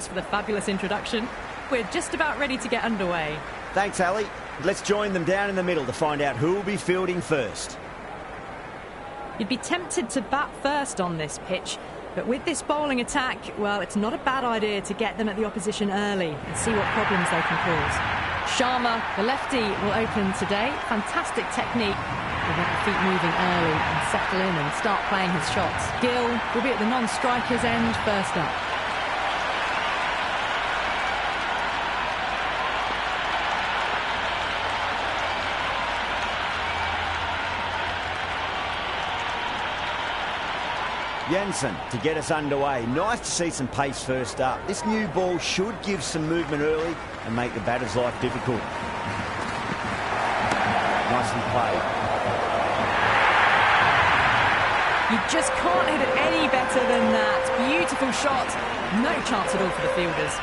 for the fabulous introduction. We're just about ready to get underway. Thanks, Ali. Let's join them down in the middle to find out who will be fielding first. You'd be tempted to bat first on this pitch, but with this bowling attack, well, it's not a bad idea to get them at the opposition early and see what problems they can cause. Sharma, the lefty, will open today. Fantastic technique. He'll get the feet moving early and settle in and start playing his shots. Gill will be at the non-striker's end first up. Jensen to get us underway. Nice to see some pace first up. This new ball should give some movement early and make the batter's life difficult. Nicely played. You just can't hit it any better than that. Beautiful shot. No chance at all for the fielders.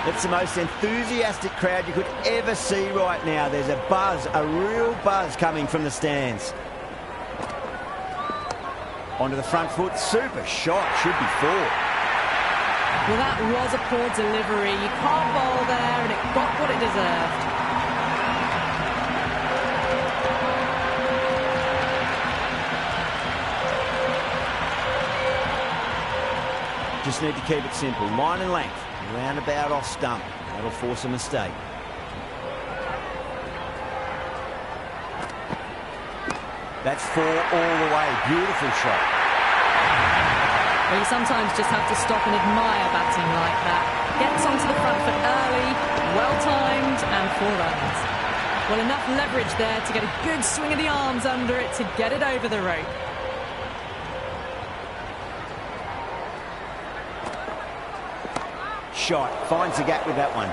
It's the most enthusiastic crowd you could ever see right now. There's a buzz, a real buzz coming from the stands. Onto the front foot, super shot, should be four. Well, that was a poor delivery. You can't bowl there, and it got what it deserved. Just need to keep it simple, line and length. Roundabout off stump. That'll force a mistake. That's four all the way. Beautiful shot. Well, you sometimes just have to stop and admire batting like that. Gets onto the front foot early, well-timed, and 4 runs. Well, enough leverage there to get a good swing of the arms under it to get it over the rope. Shot, finds the gap with that one.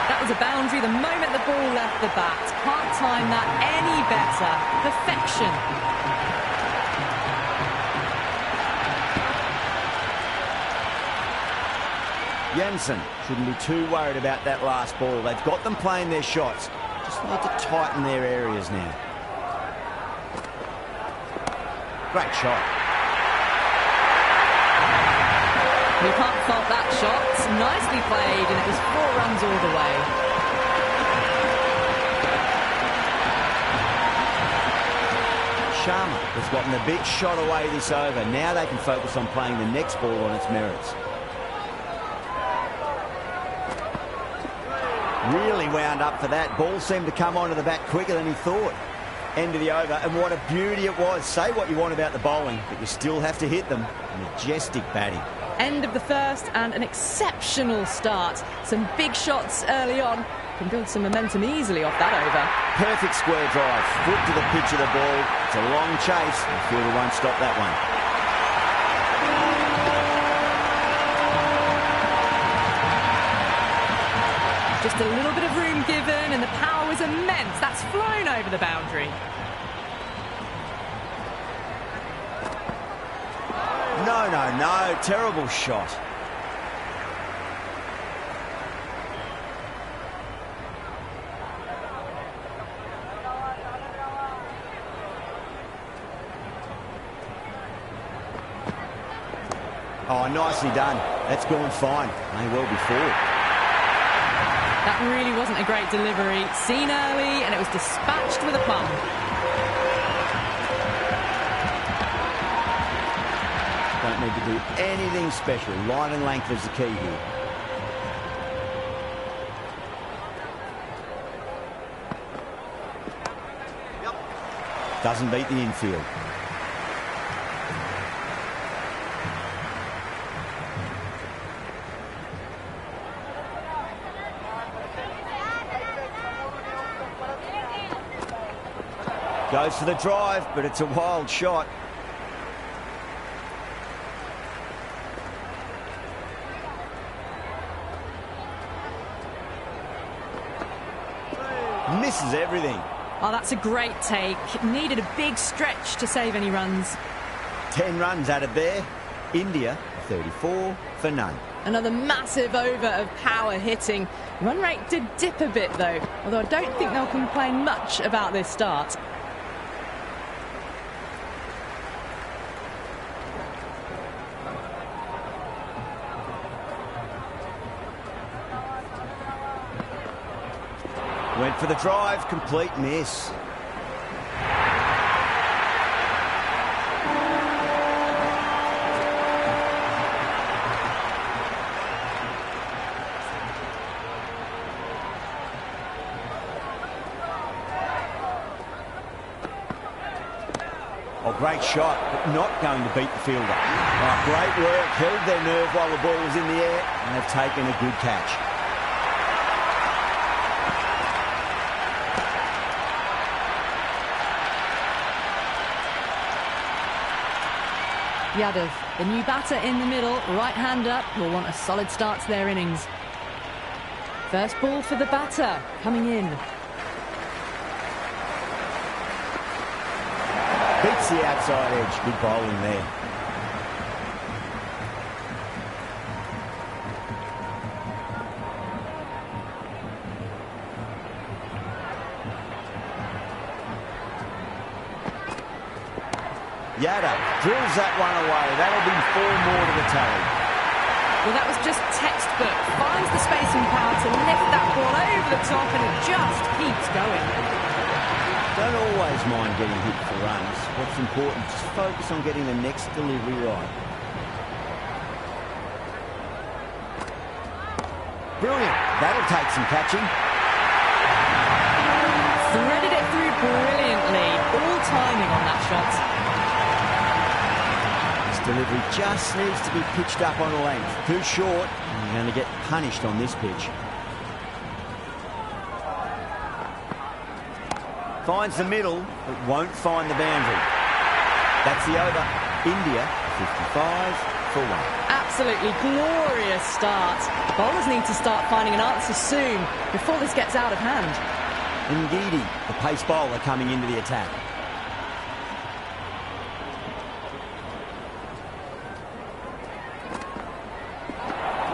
That was a boundary the moment the ball left the bat. Can't time that any better. Perfection. Jensen shouldn't be too worried about that last ball. They've got them playing their shots. Just need to tighten their areas now. Great shot. You can't fault that shot. Nicely played, and it was 4 runs all the way. Sharma has gotten a big shot away this over. Now they can focus on playing the next ball on its merits. Really wound up for that. Ball seemed to come onto the bat quicker than he thought. End of the over, and what a beauty it was. Say what you want about the bowling, but you still have to hit them. Majestic batting. End of the first, and an exceptional start. Some big shots early on. Can build some momentum easily off that over. Perfect square drive. Foot to the pitch of the ball. It's a long chase. The fielder won't stop that one. Just a little bit of room given, and the power was immense. That's flown over the boundary. No, no, no. Terrible shot. Oh, nicely done. That's gone fine. May well be forward. That really wasn't a great delivery. Seen early, and it was dispatched with a plum. Don't need to do anything special. Line and length is the key here. Doesn't beat the infield. Goes for the drive, but it's a wild shot. Misses everything. Oh, that's a great take. Needed a big stretch to save any runs. 10 runs added there. India, 34 for none. Another massive over of power hitting. Run rate did dip a bit, though, although I don't think they'll complain much about this start. Went for the drive, complete miss. Oh, great shot, but not going to beat the fielder. Oh, great work, held their nerve while the ball was in the air, and they've taken a good catch. Yadav, the new batter in the middle, right-hander, will want a solid start to their innings. First ball for the batter, coming in. Beats the outside edge. Good bowling there. Yada drills that one away. That'll be 4 more to the tally. Well, that was just textbook. Finds the space and power to lift that ball over the top, and it just keeps going. Don't always mind getting hit for runs. What's important, just focus on getting the next delivery right. Brilliant. That'll take some catching. Threaded it through brilliantly. All timing on that shot. This delivery just needs to be pitched up on length. Too short, and you're going to get punished on this pitch. Finds the middle, but won't find the boundary. That's the over. India, 55 for 1. Absolutely glorious start. Bowlers need to start finding an answer soon, before this gets out of hand. Ngidi, the pace bowler, coming into the attack.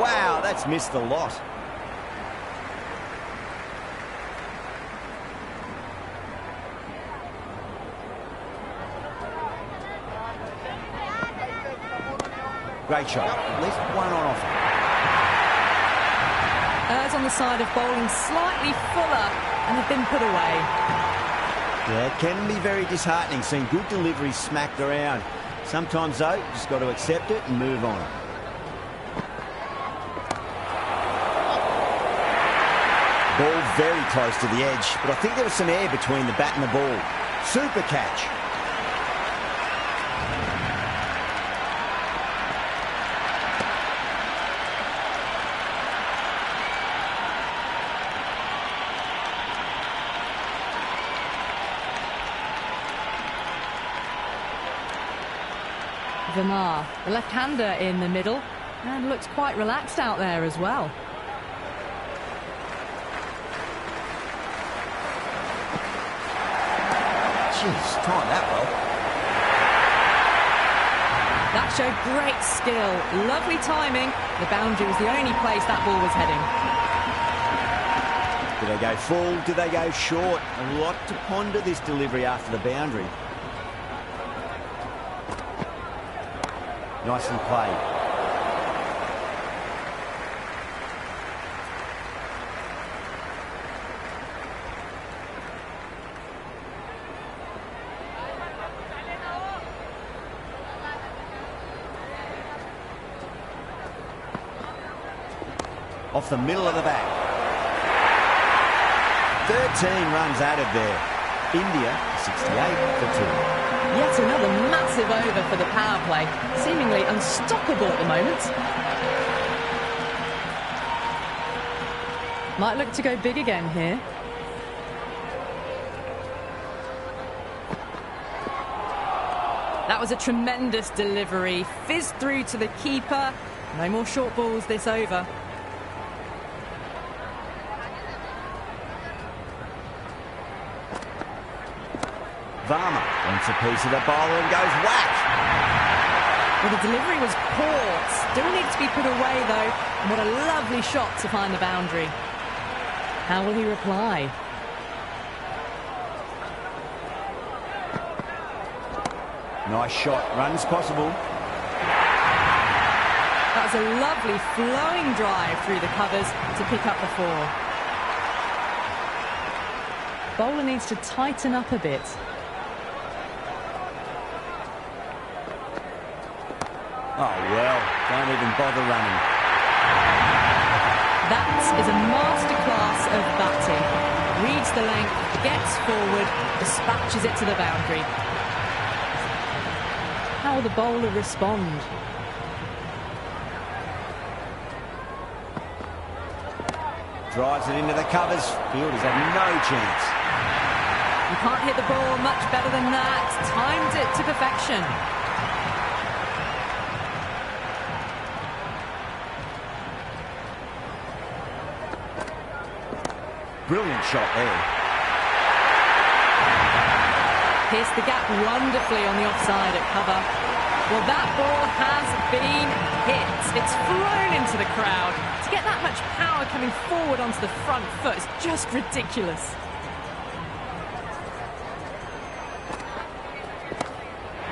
Wow, that's missed a lot. Great shot. At least one on offer. Errs on the side of bowling slightly fuller and have been put away. Yeah, it can be very disheartening seeing good deliveries smacked around. Sometimes, though, you just got to accept it and move on. Ball very close to the edge, but I think there was some air between the bat and the ball. Super catch. Verma, the left-hander in the middle, and looks quite relaxed out there as well. Jeez, timed that well. That showed great skill, lovely timing. The boundary was the only place that ball was heading. Do they go full? Do they go short? A lot to ponder this delivery after the boundary. Nicely played. Off the middle of the bat. 13 runs added there. India 68 for 2. Yet another massive over for the power play, seemingly unstoppable at the moment. Might look to go big again here. That was a tremendous delivery, fizzed through to the keeper. No more short balls this over. Varma wants a piece of the bowler and goes whack. Well, the delivery was poor. Still needs to be put away, though. And what a lovely shot to find the boundary. How will he reply? Nice shot. Runs possible. That was a lovely flowing drive through the covers to pick up the 4. bowler needs to tighten up a bit. Oh, well, don't even bother running. That is a masterclass of batting. Reads the length, gets forward, dispatches it to the boundary. How will the bowler respond? Drives it into the covers. Fielders have no chance. You can't hit the ball much better than that. Timed it to perfection. Brilliant shot there. Pierced the gap wonderfully on the offside at cover. Well, that ball has been hit. It's flown into the crowd. To get that much power coming forward onto the front foot is just ridiculous.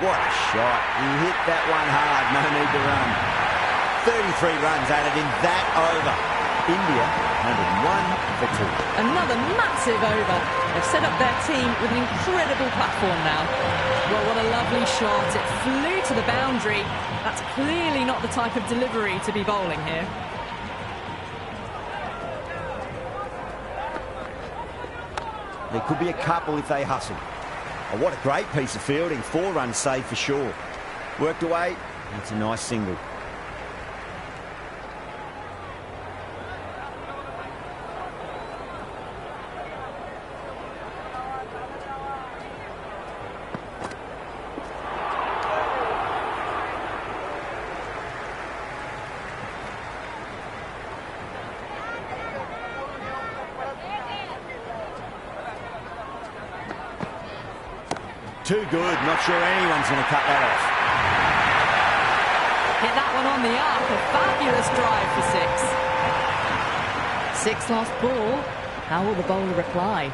What a shot. He hit that one hard. No need to run. 33 runs added in that over. India 101 for 2. Another massive over. They've set up their team with an incredible platform now. Well, what a lovely shot. It flew to the boundary. That's clearly not the type of delivery to be bowling here. There could be a couple if they hustle. Oh, what a great piece of fielding. 4 runs saved for sure. Worked away. That's a nice single. Too good. Not sure anyone's going to cut that off. Hit that one on the arc. A fabulous drive for 6. 6 lost ball. How will the bowler reply?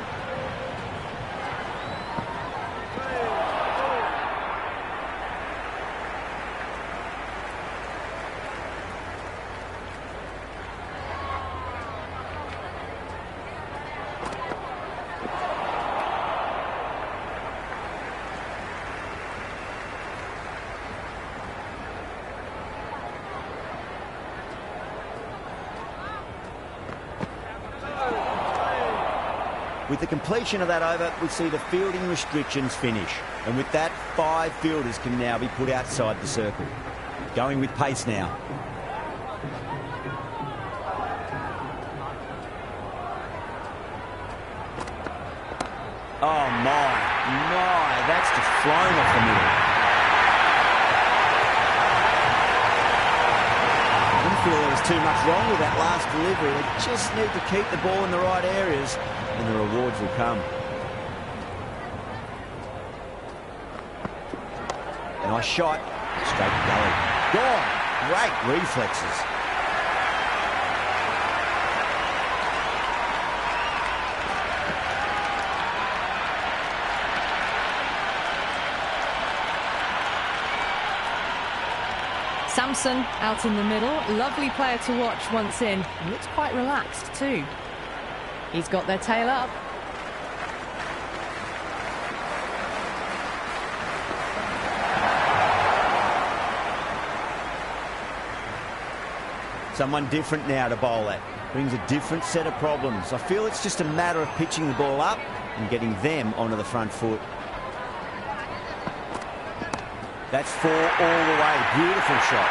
With the completion of that over, we see the fielding restrictions finish. And with that, 5 fielders can now be put outside the circle. Going with pace now. Oh, my, that's just flown off the middle. I didn't feel there was too much wrong with that last delivery. They just need to keep the ball in the right areas, and the rewards will come. Nice shot. Straight gully. Gone. Great reflexes. Samson out in the middle. Lovely player to watch once in. He looks quite relaxed too. He's got their tail up. Someone different now to bowl at. Brings a different set of problems. I feel it's just a matter of pitching the ball up and getting them onto the front foot. That's 4 all the way. Beautiful shot.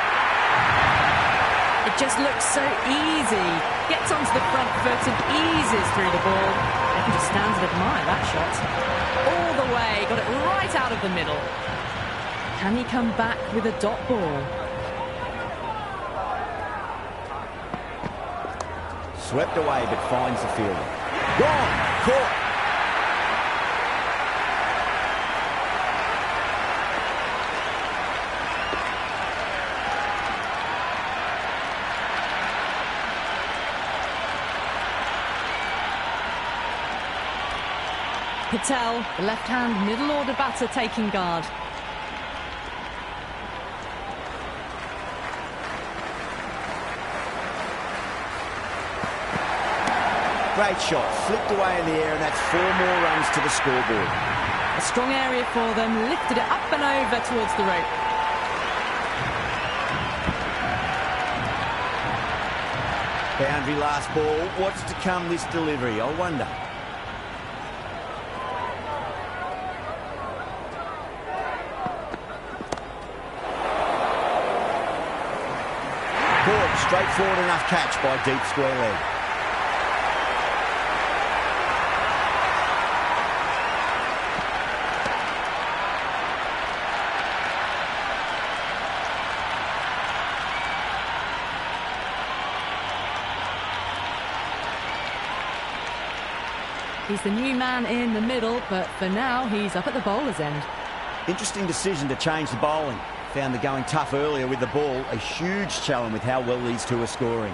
It just looks so easy. Gets onto the front foot and eases through the ball. I can just stand and admire that shot. All the way. Got it right out of the middle. Can he come back with a dot ball? Swept away but finds the fielder. Gone. Caught. Patel, the left-hand middle-order batter, taking guard. Great shot, flicked away in the air, and that's 4 more runs to the scoreboard. A strong area for them, lifted it up and over towards the rope. Boundary last ball. What's to come this delivery, I wonder. Caught, straightforward enough catch by deep square leg. He's the new man in the middle, but for now, he's up at the bowler's end. Interesting decision to change the bowling. Found the going tough earlier with the ball. A huge challenge with how well these two are scoring.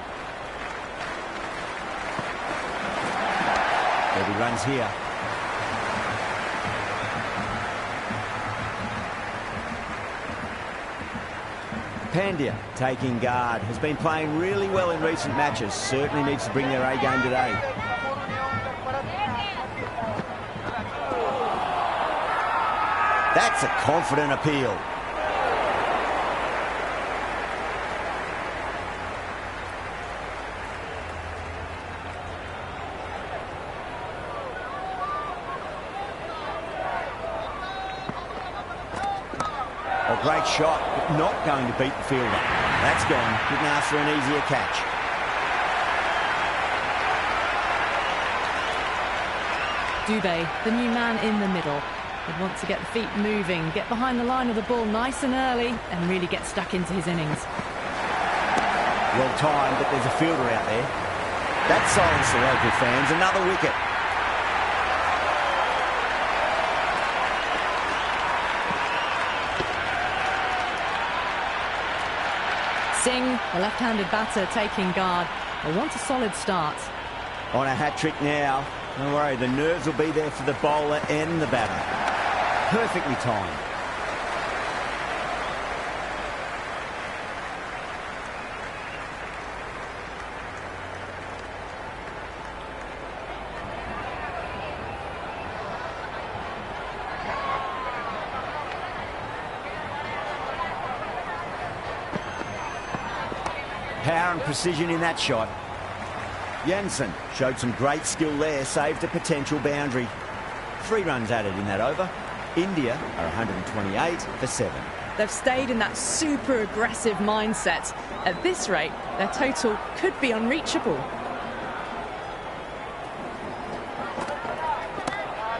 There'll be runs here. Pandya taking guard. Has been playing really well in recent matches. Certainly needs to bring their A game today. That's a confident appeal. A great shot, but not going to beat the fielder. That's gone. Couldn't ask for an easier catch. Dubé, the new man in the middle. He'd want to get the feet moving, get behind the line of the ball nice and early, and really get stuck into his innings. Well timed, but there's a fielder out there. That silenced the local fans. Another wicket. Singh, the left-handed batter, taking guard. They want a solid start. On a hat-trick now. Don't worry, the nerves will be there for the bowler and the batter. Perfectly timed. Power and precision in that shot. Jansen showed some great skill there, saved a potential boundary. 3 runs added in that over. India are 128 for 7. They've stayed in that super aggressive mindset. At this rate, their total could be unreachable.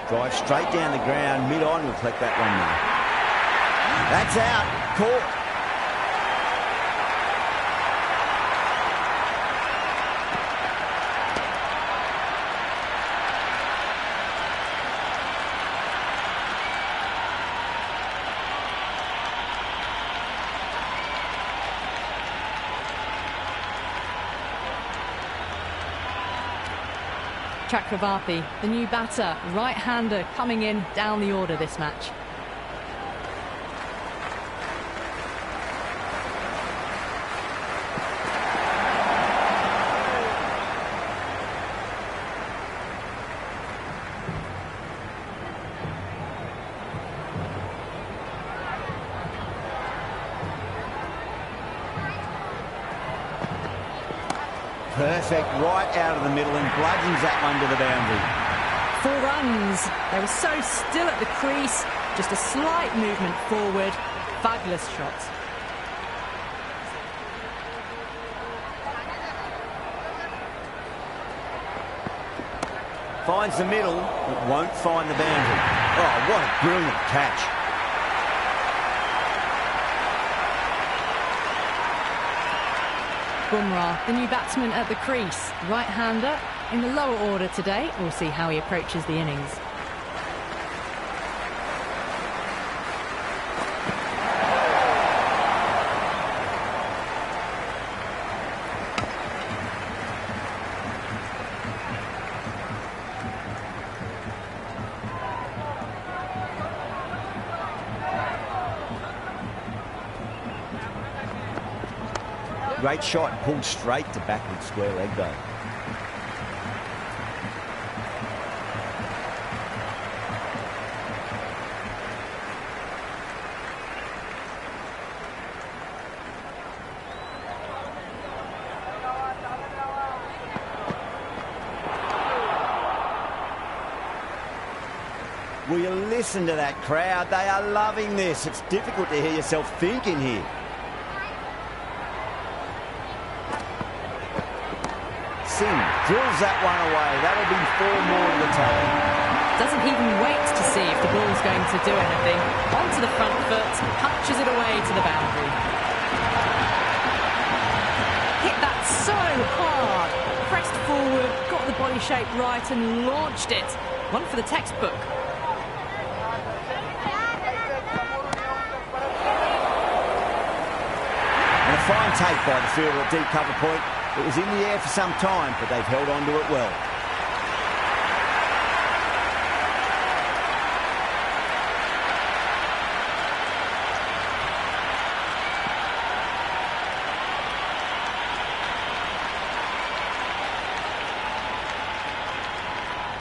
Drive straight down the ground, mid-on, will collect that one now. That's out, caught. Chakravarti, the new batter, right-hander coming in down the order this match. Perfect, right out of the middle and bludgeons that one to the boundary. 4 runs. They were so still at the crease. Just a slight movement forward. Fabulous shot. Finds the middle, but won't find the boundary. Oh, what a brilliant catch. Bumrah, the new batsman at the crease. Right-hander in the lower order today. We'll see how he approaches the innings. Great shot, pulled straight to backward square leg though. Will you listen to that crowd? They are loving this. It's difficult to hear yourself thinking here. Singh drills that one away. That'll be 4 more to the tally. Doesn't even wait to see if the ball's going to do anything. Onto the front foot, punches it away to the boundary. Hit that so hard. Pressed forward, got the body shape right and launched it. One for the textbook. And a fine take by the fielder at deep cover point. It was in the air for some time, but they've held on to it well.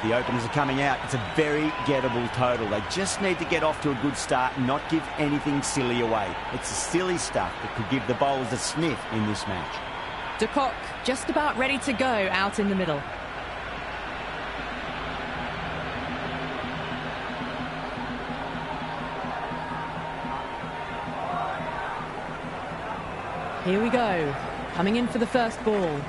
The openers are coming out. It's a very gettable total. They just need to get off to a good start and not give anything silly away. It's the silly stuff that could give the bowlers a sniff in this match. De Kock just about ready to go out in the middle. Here we go. Coming in for the first ball.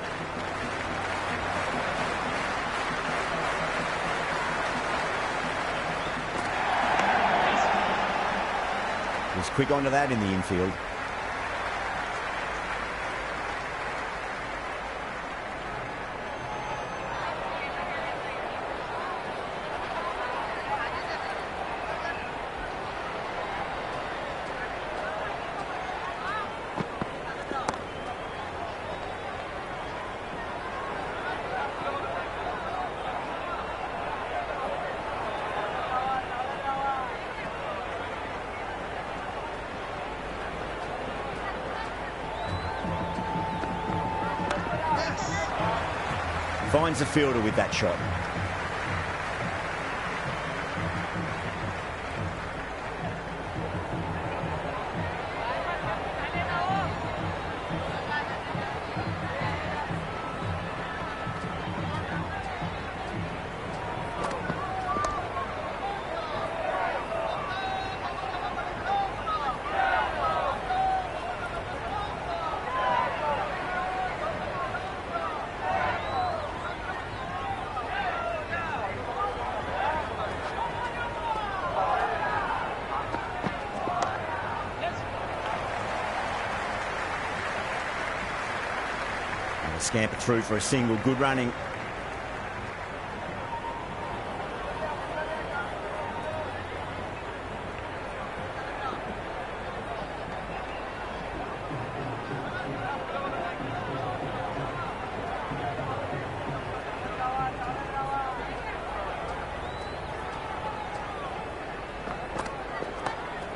Was quick onto that in the infield. Finds the fielder with that shot. Scamper through for a single. Good running.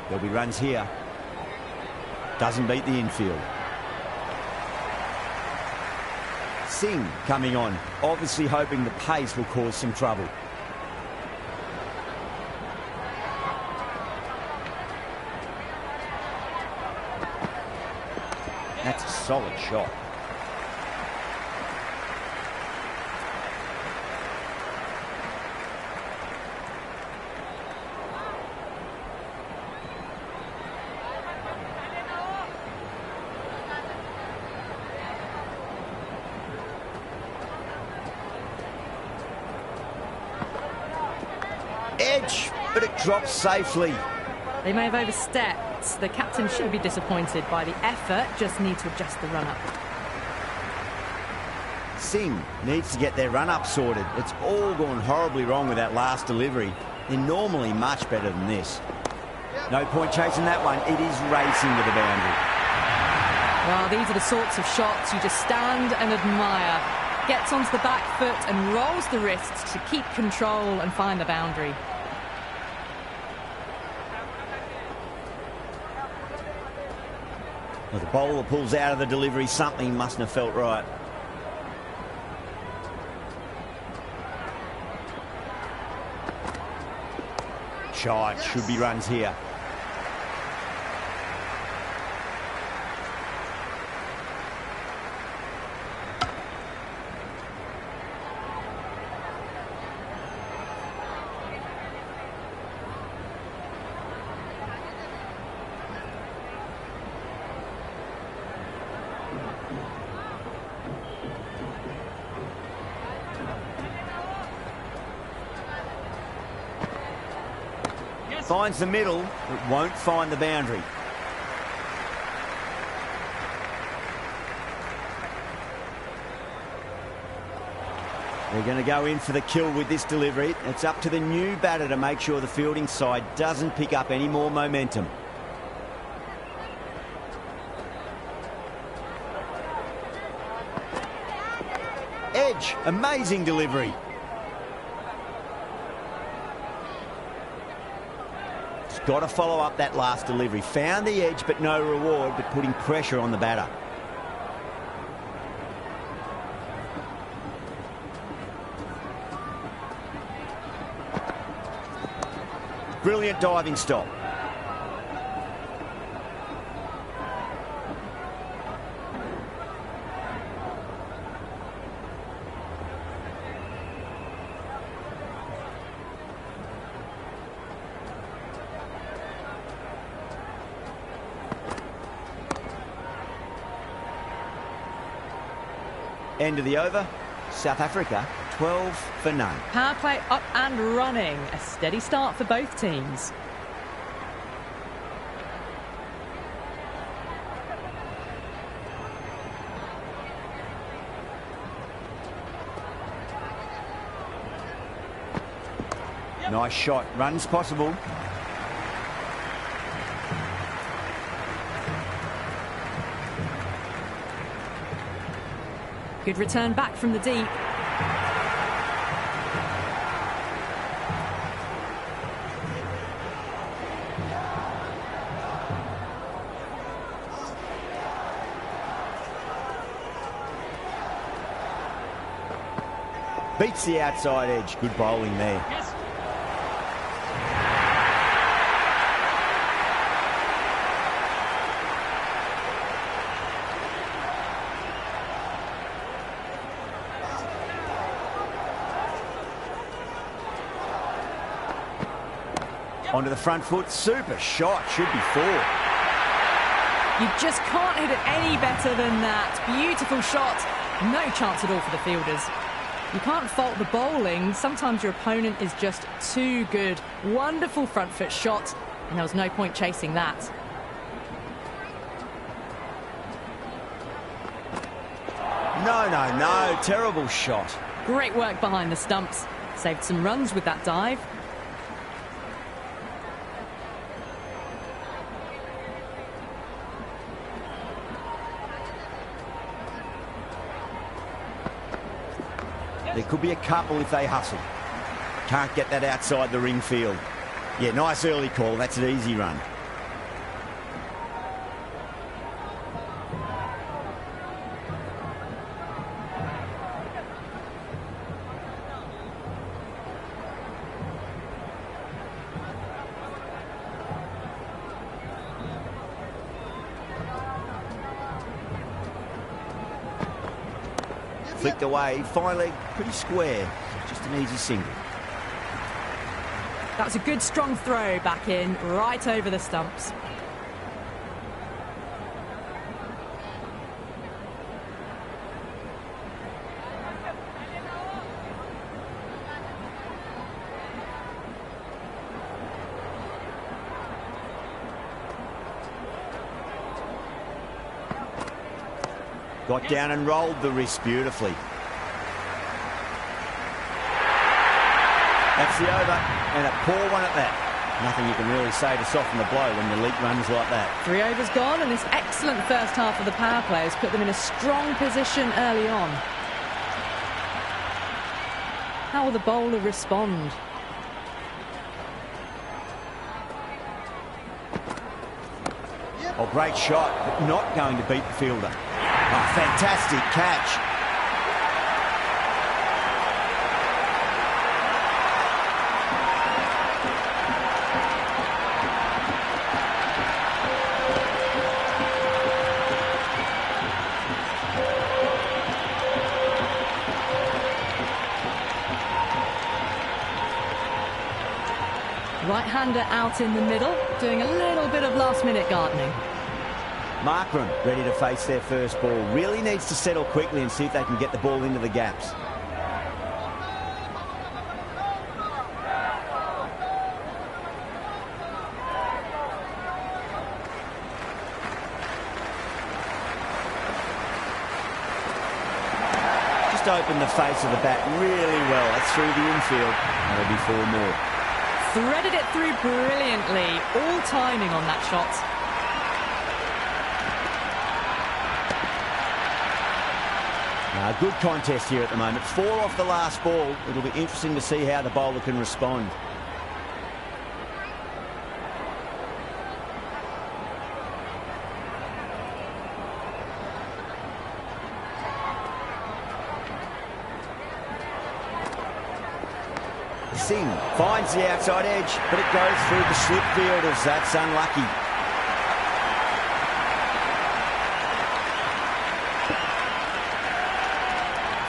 There'll be runs here. Doesn't beat the infield. Singh coming on, obviously hoping the pace will cause some trouble. That's a solid shot. Edge, but it drops safely. They may have overstepped. The captain shouldn't be disappointed by the effort, just need to adjust the run-up. Singh needs to get their run-up sorted. It's all gone horribly wrong with that last delivery. They're normally much better than this. No point chasing that one. It is racing to the boundary. Well, these are the sorts of shots you just stand and admire. Gets onto the back foot and rolls the wrists to keep control and find the boundary. Well, the bowler pulls out of the delivery. Something mustn't have felt right. Shot. Should be runs here. Finds the middle, but won't find the boundary. They're going to go in for the kill with this delivery. It's up to the new batter to make sure the fielding side doesn't pick up any more momentum. Edge, amazing delivery. He's got to follow up that last delivery. Found the edge, but no reward, but putting pressure on the batter. Brilliant diving stop. End of the over. South Africa 12 for none. Power play up and running. A steady start for both teams. Nice shot. Runs possible. Good return back from the deep. Beats the outside edge. Good bowling there. Yes. Onto the front foot. Super shot. Should be four. You just can't hit it any better than that. Beautiful shot. No chance at all for the fielders. You can't fault the bowling. Sometimes your opponent is just too good. Wonderful front foot shot, and there was no point chasing that. No. Terrible shot. Great work behind the stumps. Saved some runs with that dive. There could be a couple if they hustle. Can't get that outside the ring field. Yeah, nice early call. That's an easy run. Flicked away, finally pretty square. Just an easy single. That was a good strong throw back in, right over the stumps. Got down and rolled the wrist beautifully. That's the over, and a poor one at that. Nothing you can really say to soften the blow when the leak runs like that. 3 overs gone, and this excellent first half of the power play has put them in a strong position early on. How will the bowler respond? Oh, great shot, but not going to beat the fielder. Oh, fantastic catch. Right-hander out in the middle, doing a little bit of last-minute gardening. Markram ready to face their first ball. Really needs to settle quickly and see if they can get the ball into the gaps. Just open the face of the bat really well. That's through the infield. That'll be 4 more. Threaded it through brilliantly. All timing on that shot. Good contest here at the moment. 4 off the last ball. It'll be interesting to see how the bowler can respond. Singh finds the outside edge, but it goes through the slip fielders. That's unlucky.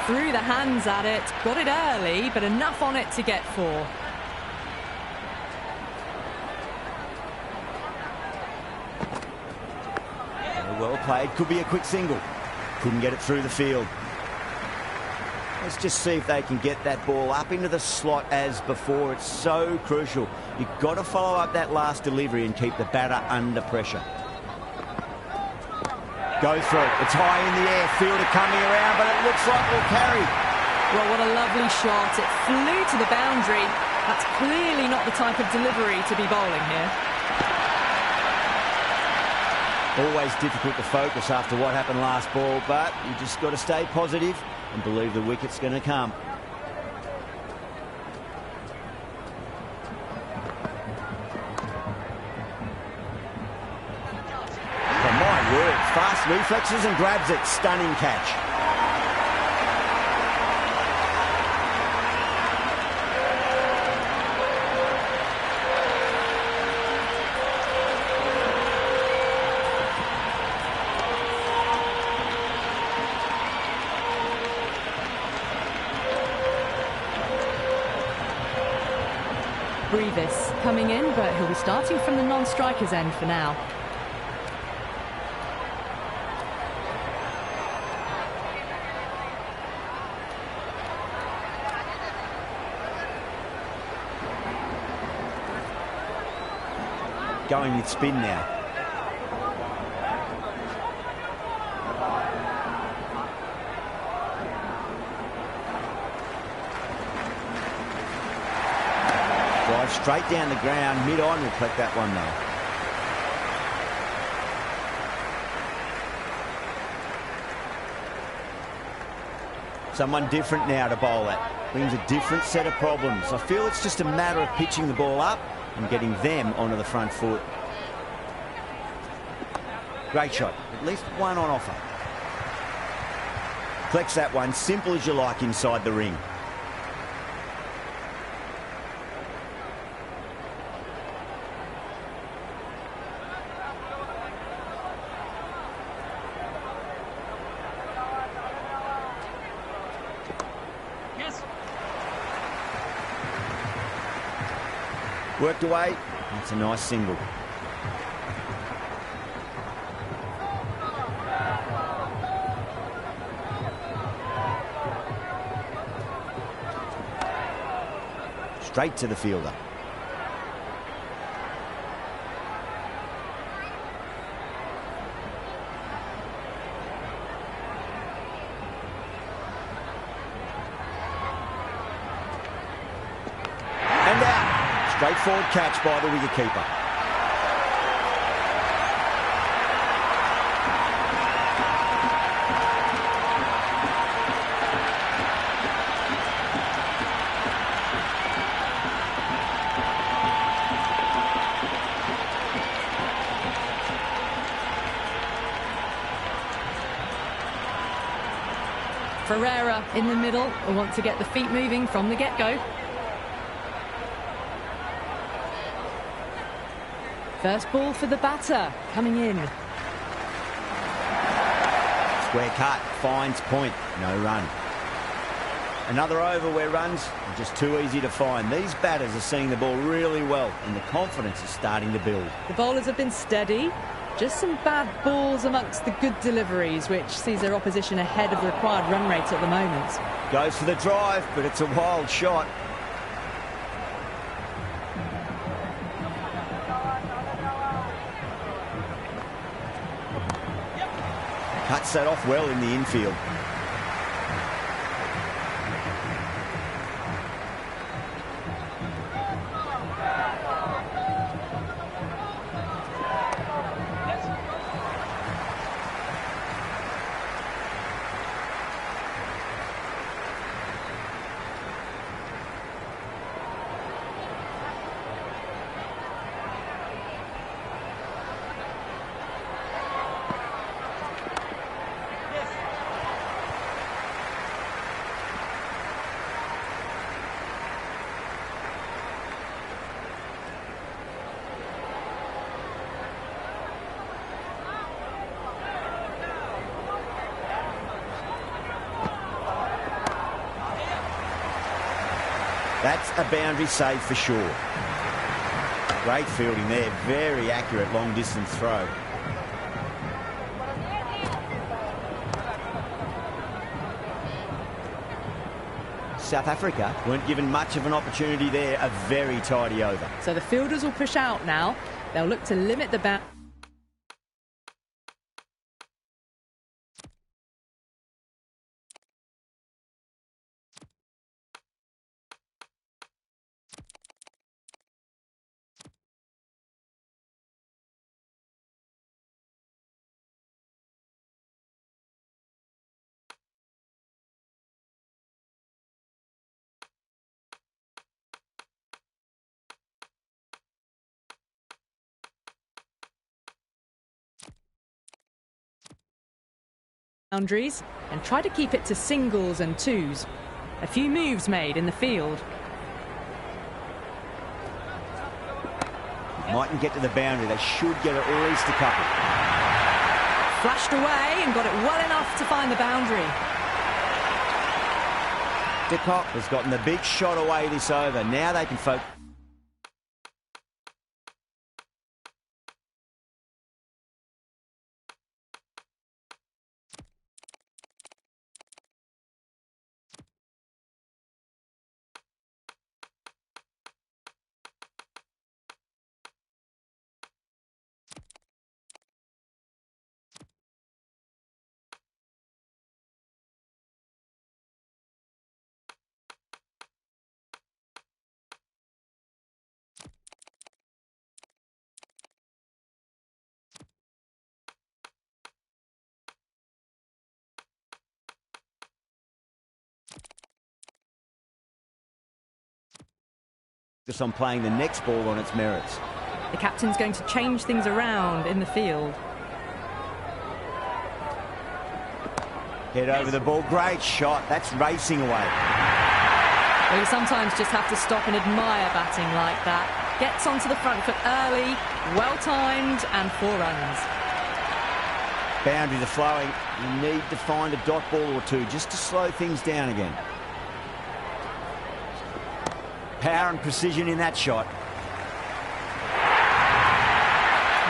Threw the hands at it, got it early, but enough on it to get 4. Well played, could be a quick single. Couldn't get it through the field. Let's just see if they can get that ball up into the slot as before. It's so crucial. You've got to follow up that last delivery and keep the batter under pressure. Go through. It's high in the air. Fielder coming around, but it looks like we'll carry. Well, what a lovely shot. It flew to the boundary. That's clearly not the type of delivery to be bowling here. Always difficult to focus after what happened last ball, but you just got to stay positive and believe the wicket's going to come. Fast reflexes and grabs it. Stunning catch. Brevis coming in, but he'll be starting from the non-striker's end for now. Going with spin now. Drive straight down the ground, mid-on, will collect that one though. Someone different now to bowl at. Brings a different set of problems. I feel it's just a matter of pitching the ball up and getting them onto the front foot. Great shot. At least one on offer. Collects that one. Simple as you like inside the ring. Worked away. That's a nice single. Straight to the fielder. And out. Straightforward catch by the wicketkeeper. Ferreira in the middle will want to get the feet moving from the get-go. First ball for the batter, coming in. Square cut, finds point, no run. Another over where runs are just too easy to find. These batters are seeing the ball really well and the confidence is starting to build. The bowlers have been steady, Just some bad balls amongst the good deliveries, which sees their opposition ahead of the required run rate at the moment. Goes for the drive, but it's a wild shot. Cuts that off well in the infield. That's a boundary save for sure. Great fielding there, very accurate long distance throw. South Africa weren't given much of an opportunity there, a very tidy over. So the fielders will push out now. They'll look to limit the boundary. Boundaries and try to keep it to singles and twos. A few moves made in the field. Mightn't get to the boundary, they should get at least a couple. Flashed away and got it well enough to find the boundary. De Kock has gotten the big shot away this over. Now they can focus. On playing the next ball on its merits. The captain's going to change things around in the field. Head over the ball, great shot, that's racing away. Well, you sometimes just have to stop and admire batting like that. Gets onto the front foot early, well timed, and 4 runs. Boundaries are flowing, you need to find a dot ball or two just to slow things down again. Power and precision in that shot.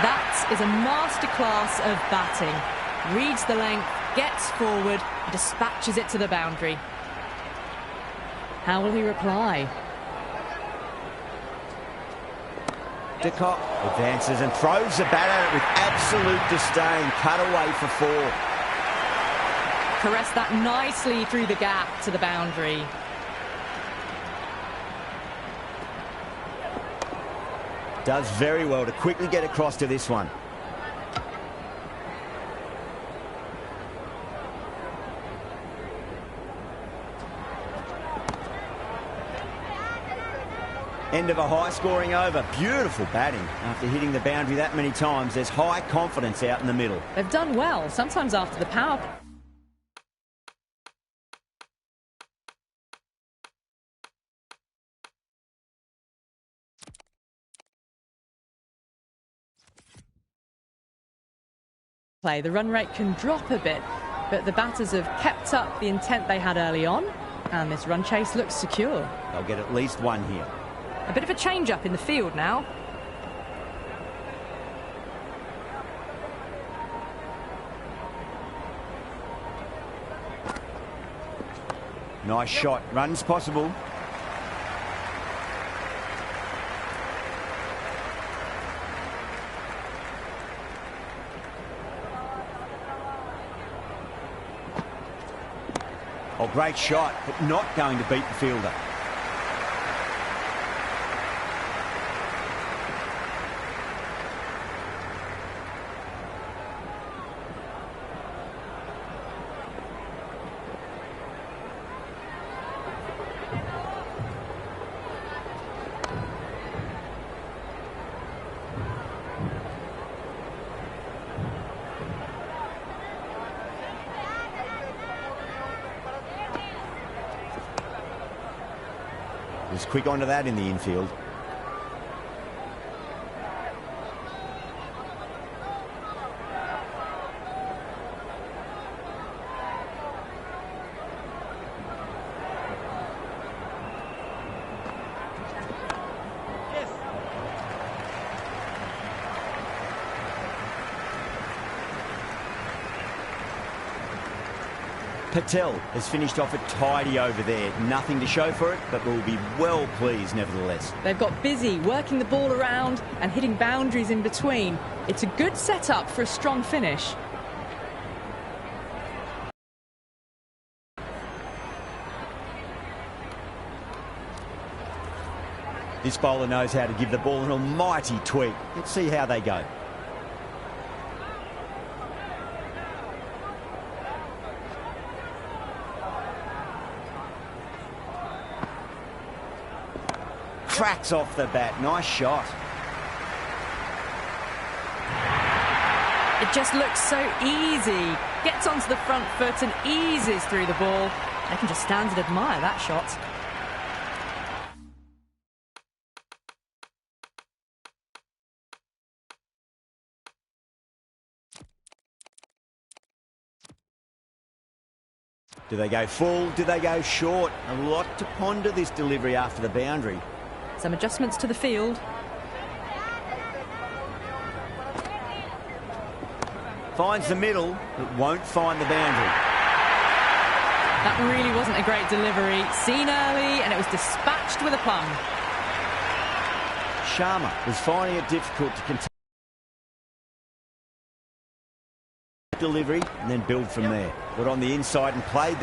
That is a masterclass of batting. Reads the length, gets forward, dispatches it to the boundary. How will he reply? De Kock advances and throws the bat at it with absolute disdain. Cut away for 4. Caressed that nicely through the gap to the boundary. Does very well to quickly get across to this one. End of a high-scoring over. Beautiful batting. After hitting the boundary that many times, there's high confidence out in the middle. They've done well, sometimes after the power. The run rate can drop a bit, but the batters have kept up the intent they had early on, and this run chase looks secure. They'll get at least 1 here. A bit of a change-up in the field now. Nice shot. Runs possible. Oh, great shot, but not going to beat the fielder. Was quick onto that in the infield. Patel has finished off a tidy over there. Nothing to show for it, but will be well pleased nevertheless. They've got busy working the ball around and hitting boundaries in between. It's a good setup for a strong finish. This bowler knows how to give the ball an almighty tweak. Let's see how they go. Cracks off the bat. Nice shot. It just looks so easy. Gets onto the front foot and eases through the ball. I can just stand and admire that shot. Do they go full? Do they go short? A lot to ponder this delivery after the boundary. Some adjustments to the field. Finds the middle, but won't find the boundary. That really wasn't a great delivery. Seen early, and it was dispatched with a plum. Sharma was finding it difficult to continue delivery and then build from there. Got on the inside and played.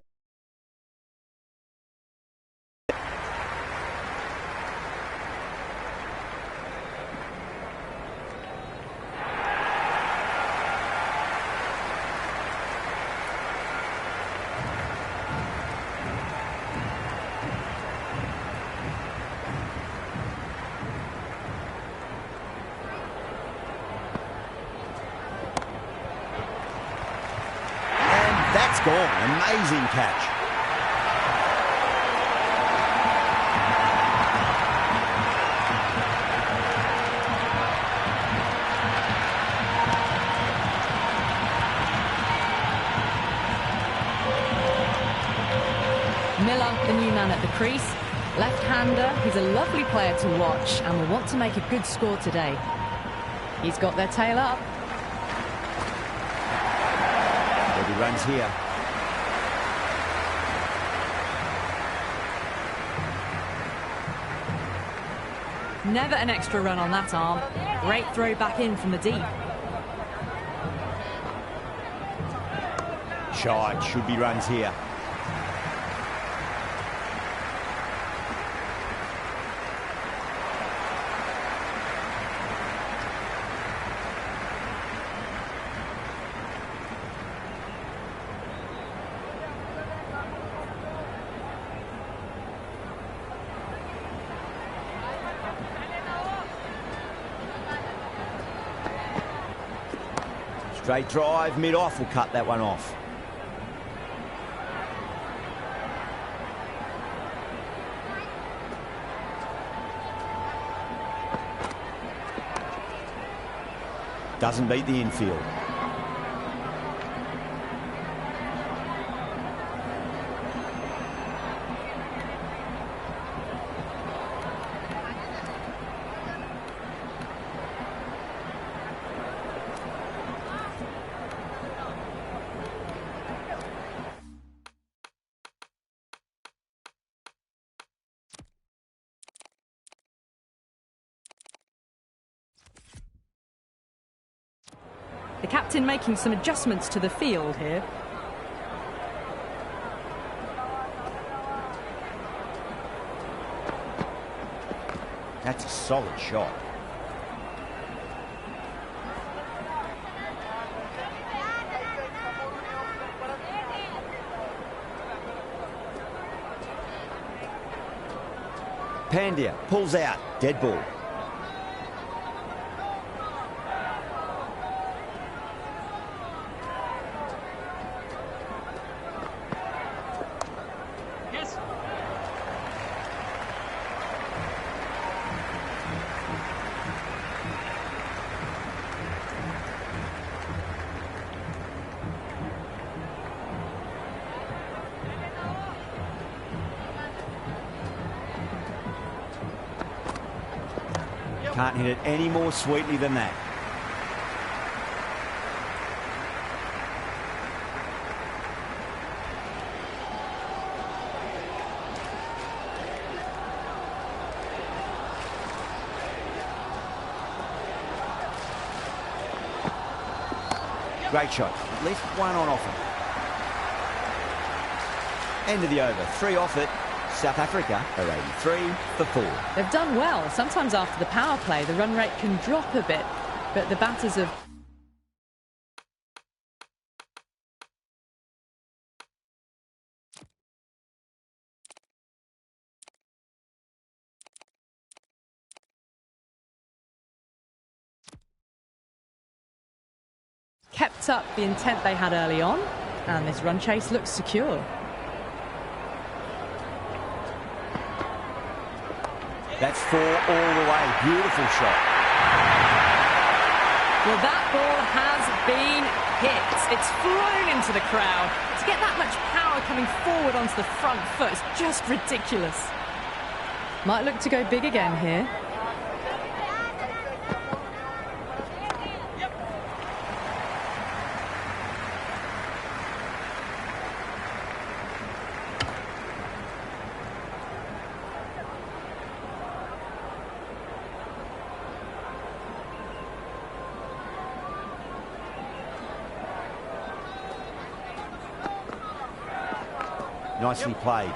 That's gone. Amazing catch. Miller, the new man at the crease. Left-hander, he's a lovely player to watch and will want to make a good score today. He's got their tail up. He runs here. Never an extra run on that arm. Great throw back in from the deep. Shot, should be runs here. Straight drive, mid-off will cut that one off. Doesn't beat the infield. The captain making some adjustments to the field here. That's a solid shot. Pandya pulls out. Dead ball. Yes. Can't hit it any more sweetly than that. Great shot. At least one on offer. End of the over. 3 off it. South Africa are 83 for 4. They've done well. Sometimes after the power play, the run rate can drop a bit, but the batters have kept up the intent they had early on, and this run chase looks secure. That's 4 all the way. Beautiful shot. Well, that ball has been hit. It's flown into the crowd. To get that much power coming forward onto the front foot is just ridiculous. Might look to go big again here. Nicely played.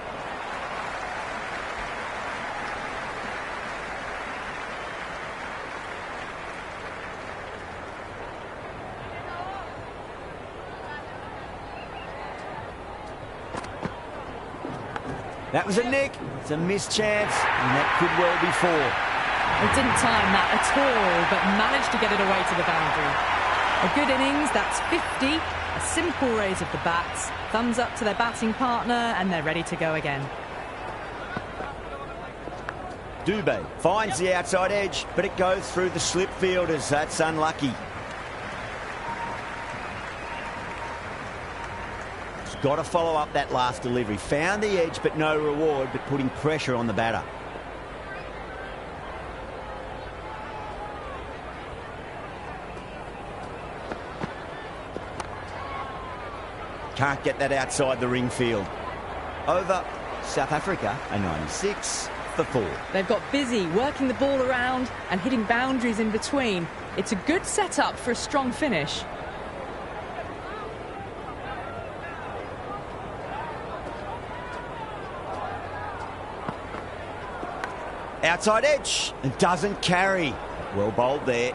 That was a nick. It's a missed chance, and that could well be 4. They didn't time that at all, but managed to get it away to the boundary. A good innings, that's 50. A simple raise of the bats, thumbs up to their batting partner, and they're ready to go again. Dubé finds the outside edge, but it goes through the slip fielders. That's unlucky. He's got to follow up that last delivery. Found the edge, but no reward, but putting pressure on the batter. Can't get that outside the ring field. Over. South Africa are 96 for 4. They've got busy working the ball around and hitting boundaries in between. It's a good setup for a strong finish. Outside edge and doesn't carry. Well bowled there.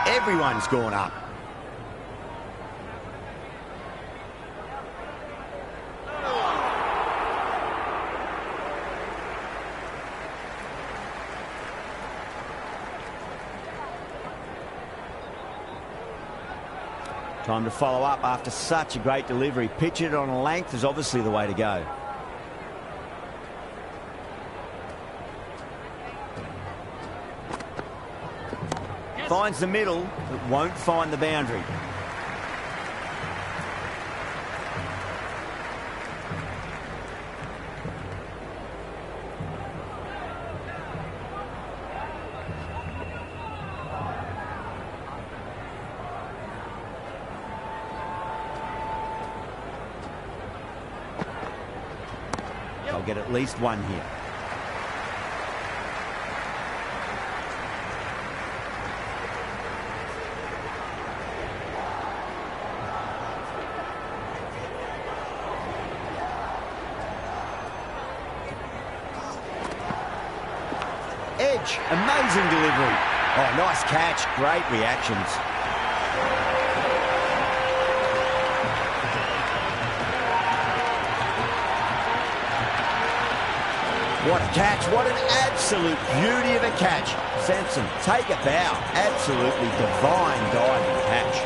Everyone's gone up. Time to follow up after such a great delivery. Pitch it on a length is obviously the way to go. Finds the middle, but won't find the boundary. get at least one here. Edge, amazing delivery. Oh, nice catch, great reactions. What a catch, what an absolute beauty of a catch. Sampson, take a bow. Absolutely divine diving catch.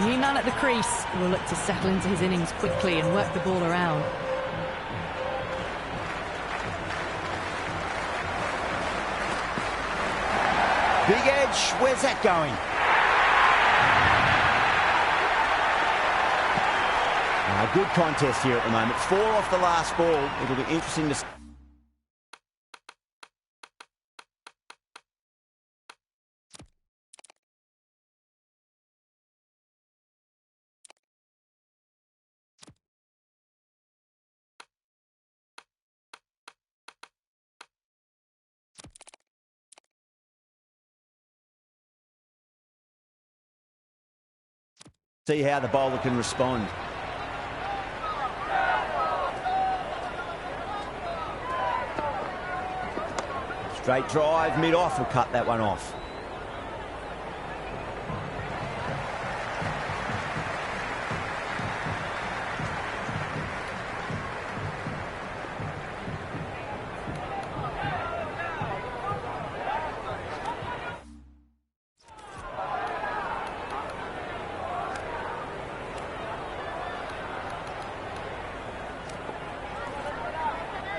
New man at the crease will look to settle into his innings quickly and work the ball around. Big edge, where's that going? Good contest here at the moment. 4 off the last ball. It'll be interesting to see how the bowler can respond. Straight drive, mid-off will cut that one off.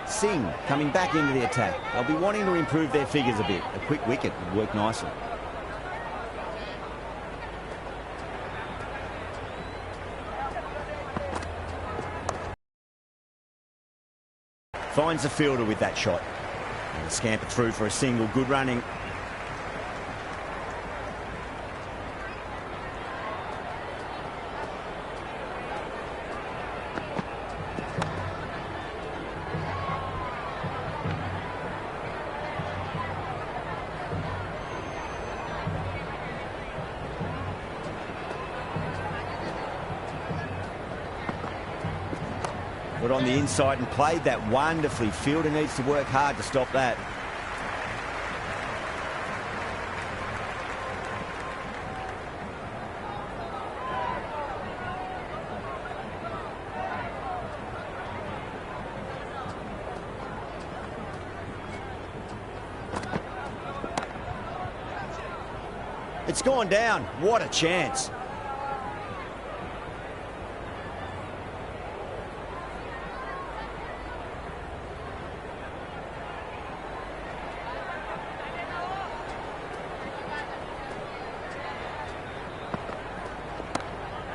Singh coming back into the attack. They'll be wanting to improve their figures a bit. A quick wicket would work nicely. Finds the fielder with that shot. And the scamper through for a single. Good running. Got on the inside and played that wonderfully. Fielder needs to work hard to stop that. It's gone down. What a chance.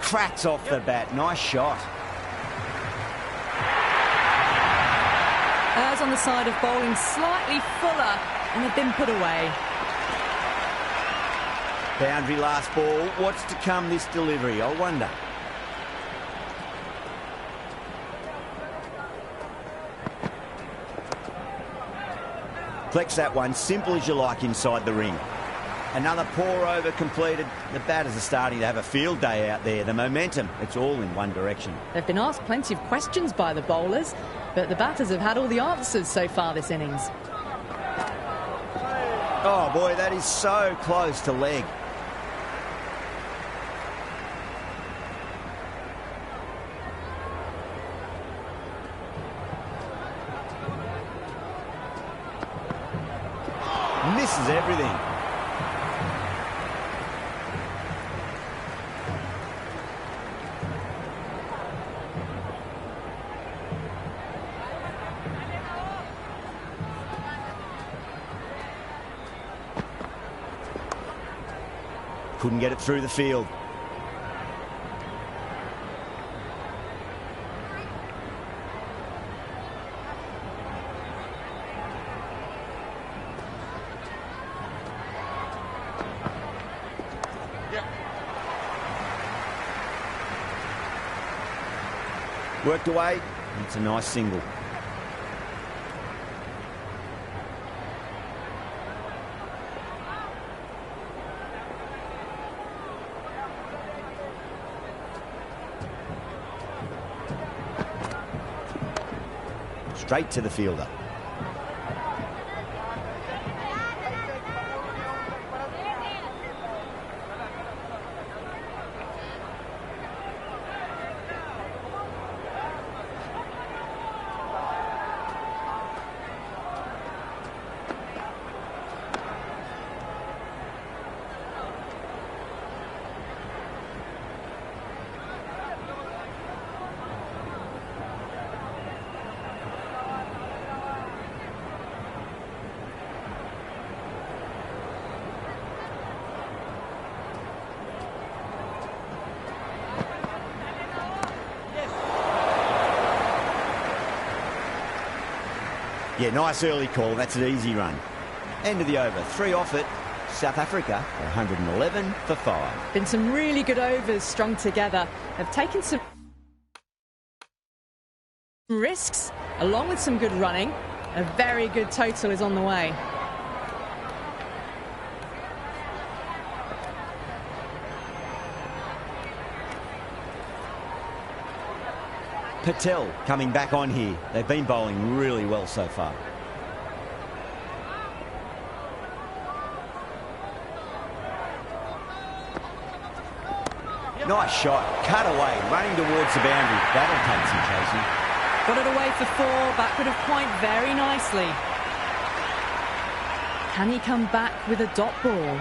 Cracks off the bat. Nice shot. Errs on the side of bowling slightly fuller and have been put away. Boundary last ball. What's to come this delivery? I wonder. Flex that one. Simple as you like inside the ring. Another poor over completed. The batters are starting to have a field day out there. The momentum, it's all in one direction. They've been asked plenty of questions by the bowlers, but the batters have had all the answers so far this innings. Oh boy, that is so close to leg. Misses everything. Couldn't get it through the field. Worked away. It's a nice single. Straight to the fielder. Yeah, nice early call. That's an easy run. End of the over. 3 off it. South Africa are 111 for 5. Been some really good overs strung together. They've taken some risks along with some good running. A very good total is on the way. Patel coming back on here. They've been bowling really well so far. Nice shot. Cut away. Running towards the boundary. That'll take some chasing. Got it away for 4. Backward of point very nicely. Can he come back with a dot ball?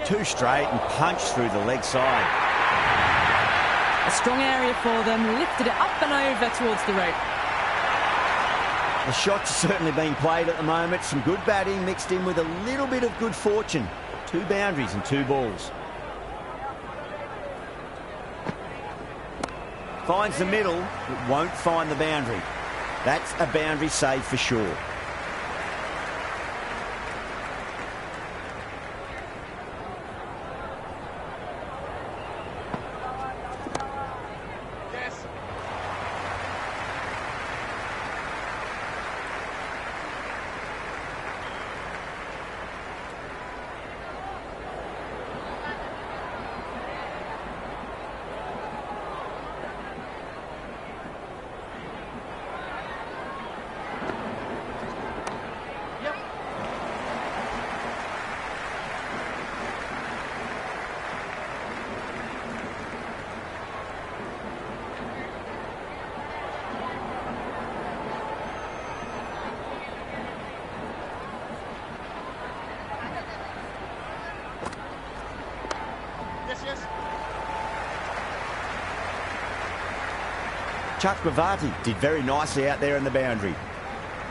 2 straight and punch through the leg side. A strong area for them, lifted it up and over towards the rope. The shot's certainly being played at the moment. Some good batting mixed in with a little bit of good fortune. 2 boundaries and 2 balls. Finds the middle, but won't find the boundary. That's a boundary save for sure. Chakravarti did very nicely out there in the boundary.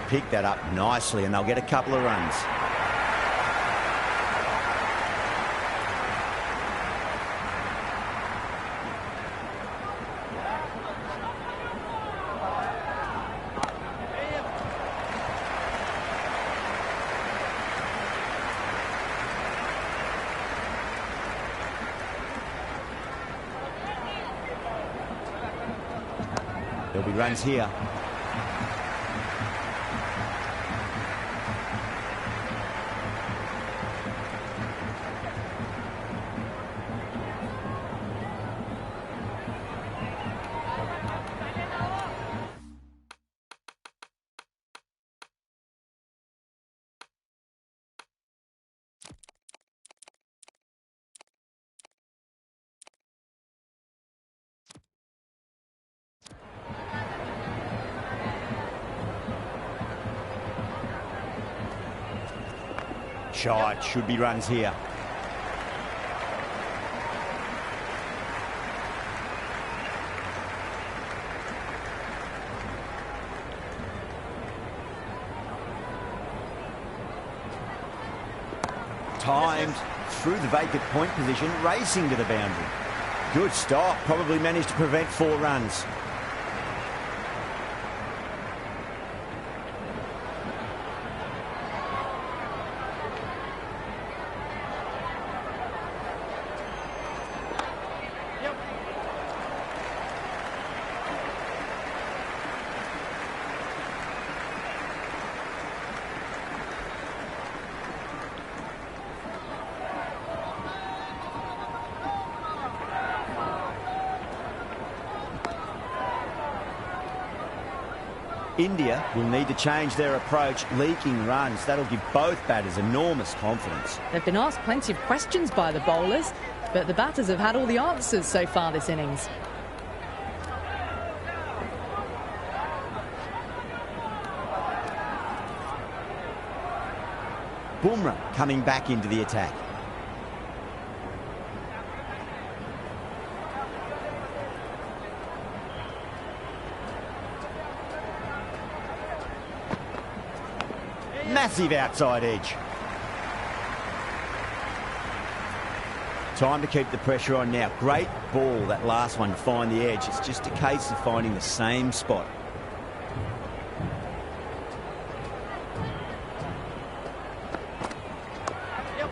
Picked that up nicely and they'll get a couple of runs. There'll be runs here. Shot, should be runs here. Timed through the vacant point position, racing to the boundary. Good stop, probably managed to prevent 4 runs. India will need to change their approach, leaking runs. That'll give both batters enormous confidence. They've been asked plenty of questions by the bowlers, but the batters have had all the answers so far this innings. Bumrah coming back into the attack. Massive outside edge. Time to keep the pressure on now. Great ball, that last one, to find the edge. It's just a case of finding the same spot.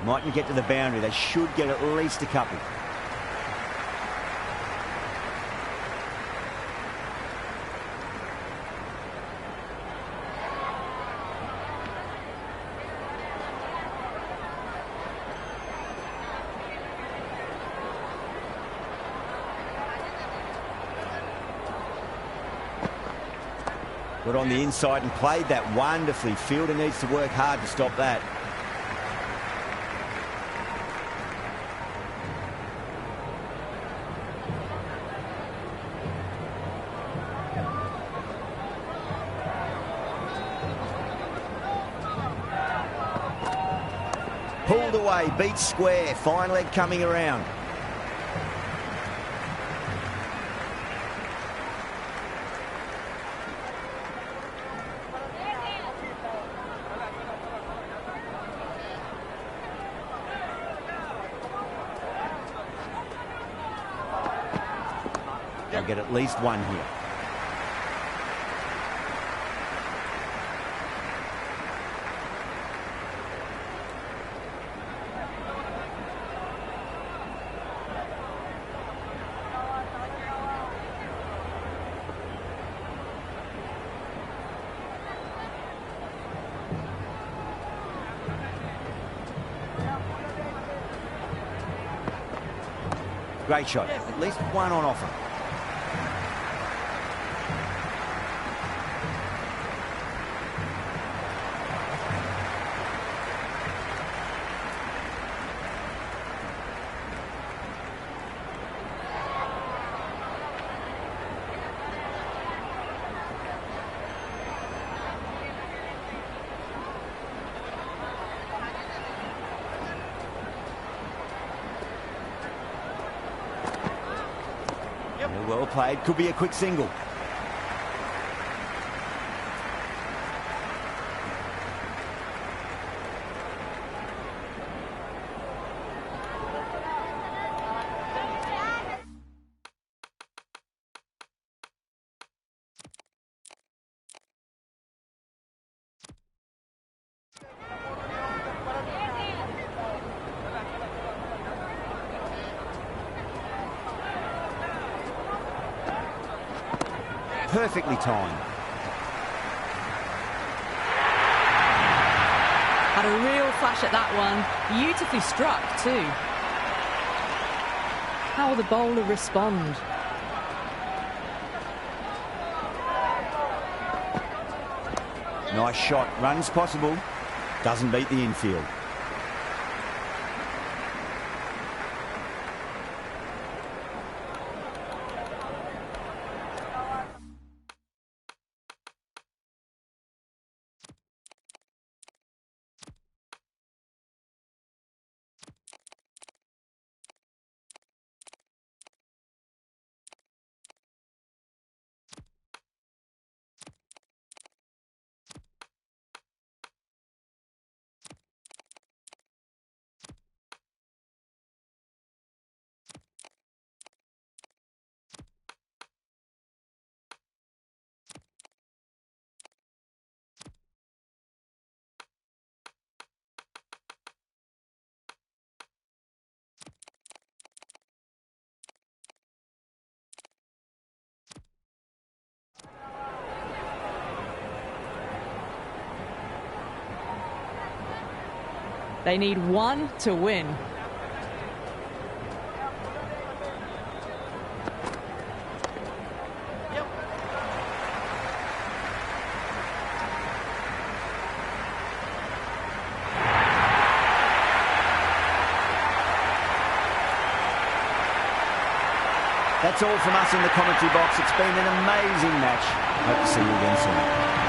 Mightn't get to the boundary. They should get at least a couple. Got on the inside and played that wonderfully. Fielder needs to work hard to stop that. Pulled away, beat square, fine leg coming around. They'll get at least one here. Great shot. At least one on offer. Well played. Could be a quick single. Perfectly timed. Had a real flash at that one. Beautifully struck too. How will the bowler respond? Nice shot. Runs possible. Doesn't beat the infield. They need one to win. That's all from us in the commentary box. It's been an amazing match. Hope to see you again soon.